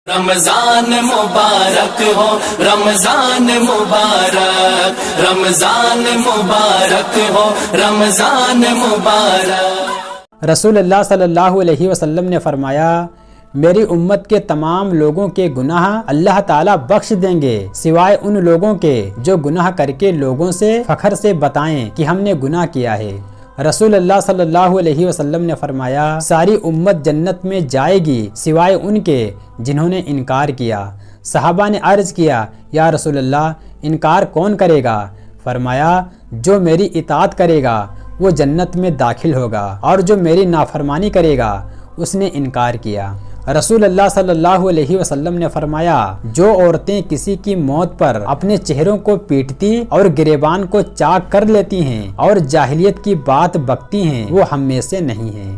رمضان مبارک ہو، رمضان مبارک، رمضان مبارک ہو، رمضان مبارک۔ رسول اللہ صلی اللہ علیہ وسلم نے فرمایا، میری امت کے تمام لوگوں کے گناہ اللہ تعالیٰ بخش دیں گے سوائے ان لوگوں کے جو گناہ کر کے لوگوں سے فخر سے بتائیں کہ ہم نے گناہ کیا ہے۔ رسول اللہ صلی اللہ علیہ وسلم نے فرمایا، ساری امت جنت میں جائے گی سوائے ان کے جنہوں نے انکار کیا۔ صحابہ نے عرض کیا، یا رسول اللہ انکار کون کرے گا؟ فرمایا، جو میری اطاعت کرے گا وہ جنت میں داخل ہوگا، اور جو میری نافرمانی کرے گا اس نے انکار کیا۔ رسول اللہ صلی اللہ علیہ وسلم نے فرمایا، جو عورتیں کسی کی موت پر اپنے چہروں کو پیٹتی اور گریبان کو چاک کر لیتی ہیں اور جاہلیت کی بات بکتی ہیں وہ ہم میں سے نہیں ہیں۔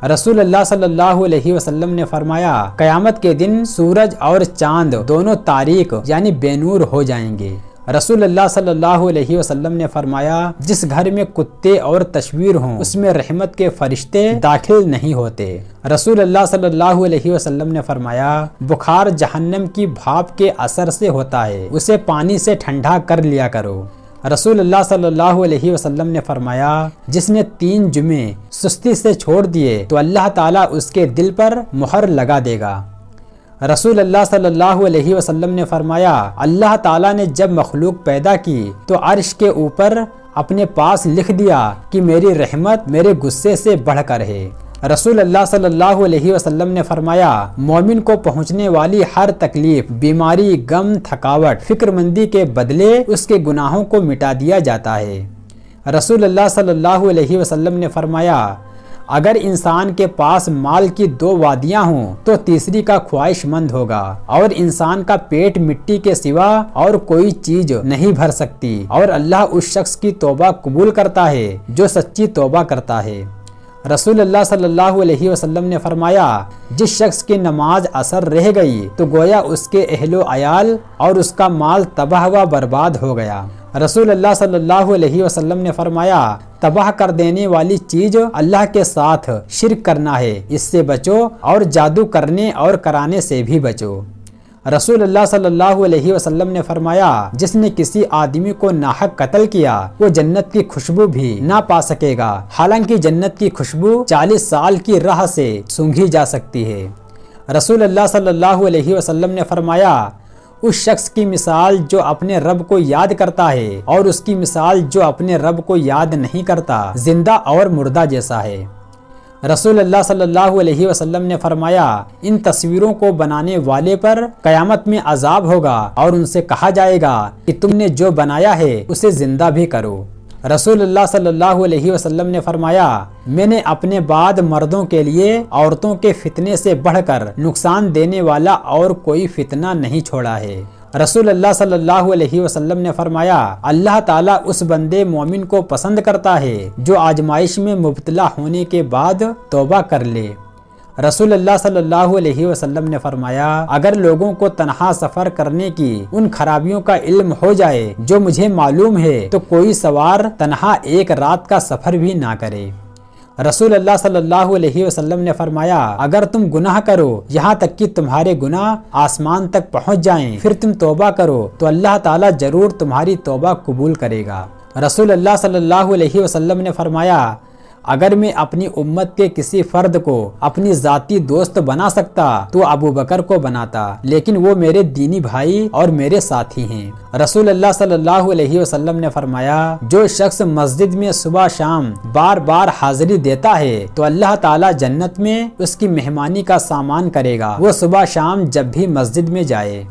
رسول اللہ صلی اللہ علیہ وسلم نے فرمایا، قیامت کے دن سورج اور چاند دونوں تاریک یعنی بے نور ہو جائیں گے۔ رسول اللہ صلی اللہ علیہ وسلم نے فرمایا، جس گھر میں کتے اور تصویر ہوں اس میں رحمت کے فرشتے داخل نہیں ہوتے۔ رسول اللہ صلی اللہ علیہ وسلم نے فرمایا، بخار جہنم کی بھاپ کے اثر سے ہوتا ہے، اسے پانی سے ٹھنڈا کر لیا کرو۔ رسول اللہ صلی اللہ علیہ وسلم نے فرمایا، جس نے 3 جمعے سستی سے چھوڑ دیے تو اللہ تعالیٰ اس کے دل پر مہر لگا دے گا۔ رسول اللہ صلی اللہ علیہ وسلم نے فرمایا، اللہ تعالیٰ نے جب مخلوق پیدا کی تو عرش کے اوپر اپنے پاس لکھ دیا کہ میری رحمت میرے غصے سے بڑھ کر ہے۔ رسول اللہ صلی اللہ علیہ وسلم نے فرمایا، مومن کو پہنچنے والی ہر تکلیف، بیماری، غم، تھکاوٹ، فکر مندی کے بدلے اس کے گناہوں کو مٹا دیا جاتا ہے۔ رسول اللہ صلی اللہ علیہ وسلم نے فرمایا، اگر انسان کے پاس مال کی 2 وادیاں ہوں تو تیسری کا خواہش مند ہوگا، اور انسان کا پیٹ مٹی کے سوا اور کوئی چیز نہیں بھر سکتی، اور اللہ اس شخص کی توبہ قبول کرتا ہے جو سچی توبہ کرتا ہے۔ رسول اللہ صلی اللہ علیہ وسلم نے فرمایا، جس شخص کی نماز اثر رہ گئی تو گویا اس کے اہل و عیال اور اس کا مال تباہ و برباد ہو گیا۔ رسول اللہ صلی اللہ علیہ وسلم نے فرمایا، تباہ کر دینے والی چیز اللہ کے ساتھ شرک کرنا ہے، اس سے بچو، اور جادو کرنے اور کرانے سے بھی بچو۔ رسول اللہ صلی اللہ علیہ وسلم نے فرمایا، جس نے کسی آدمی کو ناحق قتل کیا وہ جنت کی خوشبو بھی نہ پا سکے گا، حالانکہ جنت کی خوشبو 40 سال کی راہ سے سونگھی جا سکتی ہے۔ رسول اللہ صلی اللہ علیہ وسلم نے فرمایا، اس شخص کی مثال جو اپنے رب کو یاد کرتا ہے اور اس کی مثال جو اپنے رب کو یاد نہیں کرتا زندہ اور مردہ جیسا ہے۔ رسول اللہ صلی اللہ علیہ وسلم نے فرمایا، ان تصویروں کو بنانے والے پر قیامت میں عذاب ہوگا اور ان سے کہا جائے گا کہ تم نے جو بنایا ہے اسے زندہ بھی کرو۔ رسول اللہ صلی اللہ علیہ وسلم نے فرمایا، میں نے اپنے بعد مردوں کے لیے عورتوں کے فتنے سے بڑھ کر نقصان دینے والا اور کوئی فتنہ نہیں چھوڑا ہے۔ رسول اللہ صلی اللہ علیہ وسلم نے فرمایا، اللہ تعالیٰ اس بندے مومن کو پسند کرتا ہے جو آزمائش میں مبتلا ہونے کے بعد توبہ کر لے۔ رسول اللہ صلی اللہ علیہ وسلم نے فرمایا، اگر لوگوں کو تنہا سفر کرنے کی ان خرابیوں کا علم ہو جائے جو مجھے معلوم ہے تو کوئی سوار تنہا 1 رات کا سفر بھی نہ کرے۔ رسول اللہ صلی اللہ علیہ وسلم نے فرمایا، اگر تم گناہ کرو یہاں تک کہ تمہارے گناہ آسمان تک پہنچ جائیں پھر تم توبہ کرو تو اللہ تعالیٰ ضرور تمہاری توبہ قبول کرے گا۔ رسول اللہ صلی اللہ علیہ وسلم نے فرمایا، اگر میں اپنی امت کے کسی فرد کو اپنی ذاتی دوست بنا سکتا تو ابو بکر کو بناتا، لیکن وہ میرے دینی بھائی اور میرے ساتھی ہیں۔ رسول اللہ صلی اللہ علیہ وسلم نے فرمایا، جو شخص مسجد میں صبح شام بار بار حاضری دیتا ہے تو اللہ تعالیٰ جنت میں اس کی مہمانی کا سامان کرے گا، وہ صبح شام جب بھی مسجد میں جائے۔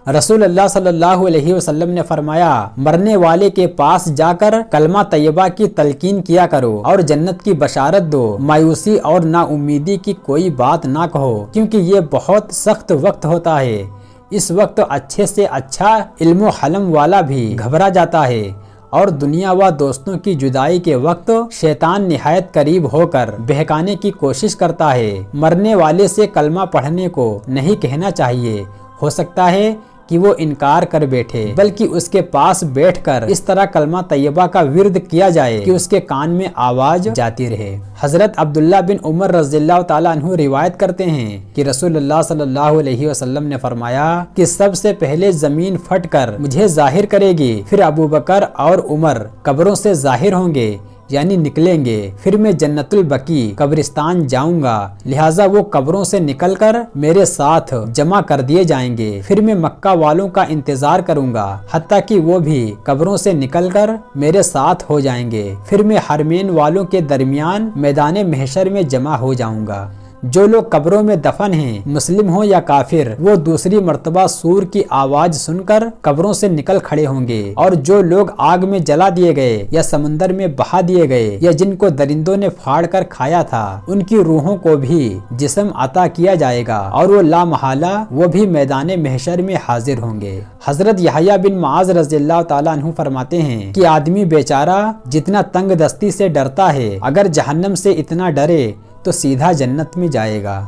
رسول اللہ صلی اللہ علیہ وسلم نے فرمایا، مرنے والے کے پاس جا کر کلمہ طیبہ کی تلقین کیا کرو اور جنت کی بشارت دو، مایوسی اور نا امیدی کی کوئی بات نہ کہو، کیونکہ یہ بہت سخت وقت ہوتا ہے۔ اس وقت اچھے سے اچھا علم و حلم والا بھی گھبرا جاتا ہے، اور دنیا و دوستوں کی جدائی کے وقت شیطان نہایت قریب ہو کر بہکانے کی کوشش کرتا ہے۔ مرنے والے سے کلمہ پڑھنے کو نہیں کہنا چاہیے، ہو سکتا ہے کہ وہ انکار کر بیٹھے، بلکہ اس کے پاس بیٹھ کر اس طرح کلمہ طیبہ کا ورد کیا جائے کہ اس کے کان میں آواز جاتی رہے۔ حضرت عبداللہ بن عمر رضی اللہ تعالیٰ عنہ روایت کرتے ہیں کہ رسول اللہ صلی اللہ علیہ وسلم نے فرمایا کہ سب سے پہلے زمین پھٹ کر مجھے ظاہر کرے گی، پھر ابوبکر اور عمر قبروں سے ظاہر ہوں گے یعنی نکلیں گے، پھر میں جنت البقیع قبرستان جاؤں گا، لہٰذا وہ قبروں سے نکل کر میرے ساتھ جمع کر دیے جائیں گے، پھر میں مکہ والوں کا انتظار کروں گا حتیٰ کہ وہ بھی قبروں سے نکل کر میرے ساتھ ہو جائیں گے، پھر میں حرمین والوں کے درمیان میدان محشر میں جمع ہو جاؤں گا۔ جو لوگ قبروں میں دفن ہیں، مسلم ہوں یا کافر، وہ دوسری مرتبہ سور کی آواز سن کر قبروں سے نکل کھڑے ہوں گے، اور جو لوگ آگ میں جلا دیے گئے یا سمندر میں بہا دیے گئے یا جن کو درندوں نے پھاڑ کر کھایا تھا، ان کی روحوں کو بھی جسم عطا کیا جائے گا اور وہ لا محالہ وہ بھی میدان محشر میں حاضر ہوں گے۔ حضرت یحییٰ بن معاذ رضی اللہ تعالیٰ عنہ فرماتے ہیں کہ آدمی بیچارہ جتنا تنگ دستی سے ڈرتا ہے، اگر جہنم سے اتنا ڈرے تو سیدھا جنت میں جائے گا۔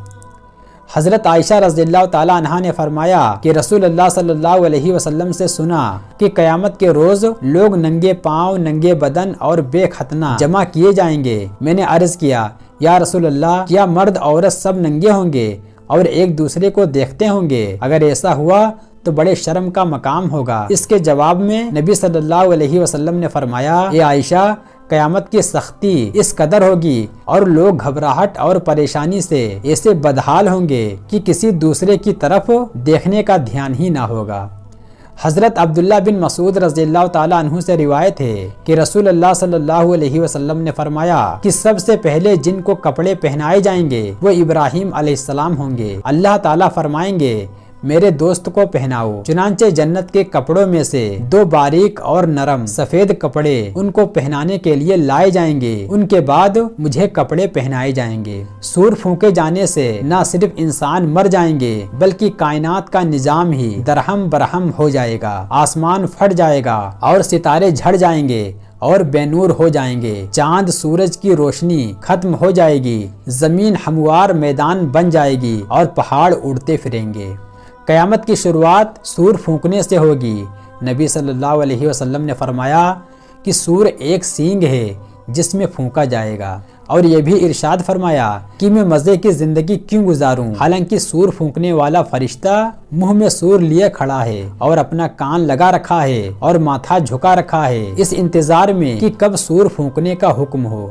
حضرت عائشہ رضی اللہ تعالیٰ عنہا نے فرمایا کہ رسول اللہ صلی اللہ علیہ وسلم سے سنا کہ قیامت کے روز لوگ ننگے پاؤں، ننگے بدن اور بے ختنہ جمع کیے جائیں گے۔ میں نے عرض کیا، یا رسول اللہ، کیا مرد عورت سب ننگے ہوں گے اور ایک دوسرے کو دیکھتے ہوں گے؟ اگر ایسا ہوا تو بڑے شرم کا مقام ہوگا۔ اس کے جواب میں نبی صلی اللہ علیہ وسلم نے فرمایا، اے عائشہ، قیامت کی سختی اس قدر ہوگی اور لوگ گھبراہٹ اور پریشانی سے ایسے بدحال ہوں گے کہ کسی دوسرے کی طرف دیکھنے کا دھیان ہی نہ ہوگا۔ حضرت عبداللہ بن مسعود رضی اللہ تعالیٰ عنہ سے روایت ہے کہ رسول اللہ صلی اللہ علیہ وسلم نے فرمایا کہ سب سے پہلے جن کو کپڑے پہنائے جائیں گے وہ ابراہیم علیہ السلام ہوں گے۔ اللہ تعالیٰ فرمائیں گے، میرے دوست کو پہناؤ۔ چنانچہ جنت کے کپڑوں میں سے دو باریک اور نرم سفید کپڑے ان کو پہنانے کے لیے لائے جائیں گے، ان کے بعد مجھے کپڑے پہنائے جائیں گے۔ سور پھونکے جانے سے نہ صرف انسان مر جائیں گے بلکہ کائنات کا نظام ہی درہم برہم ہو جائے گا، آسمان پھٹ جائے گا اور ستارے جھڑ جائیں گے اور بے نور ہو جائیں گے، چاند سورج کی روشنی ختم ہو جائے گی، زمین ہموار میدان بن جائے گی اور پہاڑ اڑتے پھریں گے۔ قیامت کی شروعات سور پھونکنے سے ہوگی۔ نبی صلی اللہ علیہ وسلم نے فرمایا کہ سور ایک سینگ ہے جس میں پھونکا جائے گا، اور یہ بھی ارشاد فرمایا کہ میں مزے کی زندگی کیوں گزاروں، حالانکہ سور پھونکنے والا فرشتہ منہ میں سور لیے کھڑا ہے اور اپنا کان لگا رکھا ہے اور ماتھا جھکا رکھا ہے، اس انتظار میں کہ کب سور پھونکنے کا حکم ہو۔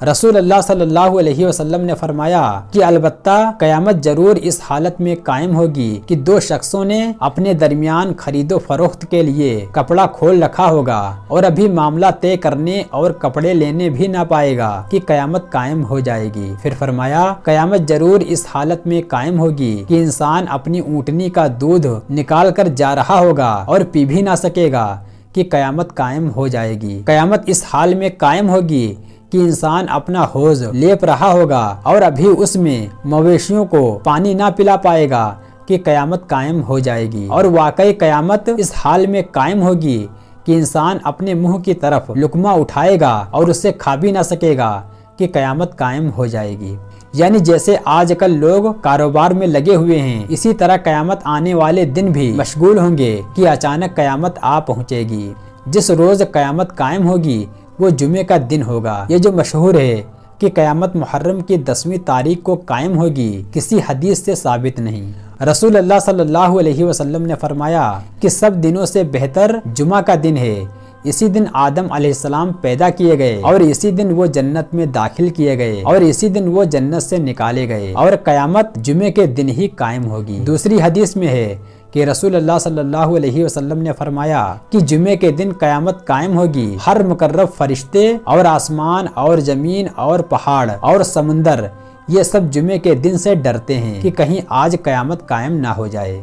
رسول اللہ صلی اللہ علیہ وسلم نے فرمایا کہ البتہ قیامت ضرور اس حالت میں قائم ہوگی کہ دو شخصوں نے اپنے درمیان خرید و فروخت کے لیے کپڑا کھول رکھا ہوگا اور ابھی معاملہ طے کرنے اور کپڑے لینے بھی نہ پائے گا کہ قیامت قائم ہو جائے گی۔ پھر فرمایا، قیامت ضرور اس حالت میں قائم ہوگی کہ انسان اپنی اونٹنی کا دودھ نکال کر جا رہا ہوگا اور پی بھی نہ سکے گا کہ قیامت قائم ہو جائے گی۔ قیامت اس حال میں قائم ہوگی کہ انسان اپنا حوض لیپ رہا ہوگا اور ابھی اس میں مویشیوں کو پانی نہ پلا پائے گا کہ قیامت قائم ہو جائے گی، اور واقعی قیامت اس حال میں قائم ہوگی کہ انسان اپنے منہ کی طرف لقمہ اٹھائے گا اور اسے کھا بھی نہ سکے گا کہ قیامت قائم ہو جائے گی۔ یعنی جیسے آج کل لوگ کاروبار میں لگے ہوئے ہیں، اسی طرح قیامت آنے والے دن بھی مشغول ہوں گے کہ اچانک قیامت آ پہنچے گی۔ جس روز قیامت قائم ہوگی وہ جمعے کا دن ہوگا۔ یہ جو مشہور ہے کہ قیامت محرم کی 10ویں تاریخ کو قائم ہوگی، کسی حدیث سے ثابت نہیں۔ رسول اللہ صلی اللہ علیہ وسلم نے فرمایا کہ سب دنوں سے بہتر جمعہ کا دن ہے، اسی دن آدم علیہ السلام پیدا کیے گئے اور اسی دن وہ جنت میں داخل کیے گئے اور اسی دن وہ جنت سے نکالے گئے، اور قیامت جمعے کے دن ہی قائم ہوگی۔ دوسری حدیث میں ہے کہ رسول اللہ صلی اللہ علیہ وسلم نے فرمایا کہ جمعے کے دن قیامت قائم ہوگی، ہر مقرب فرشتے اور آسمان اور زمین اور پہاڑ اور سمندر یہ سب جمعے کے دن سے ڈرتے ہیں کہ کہیں آج قیامت قائم نہ ہو جائے۔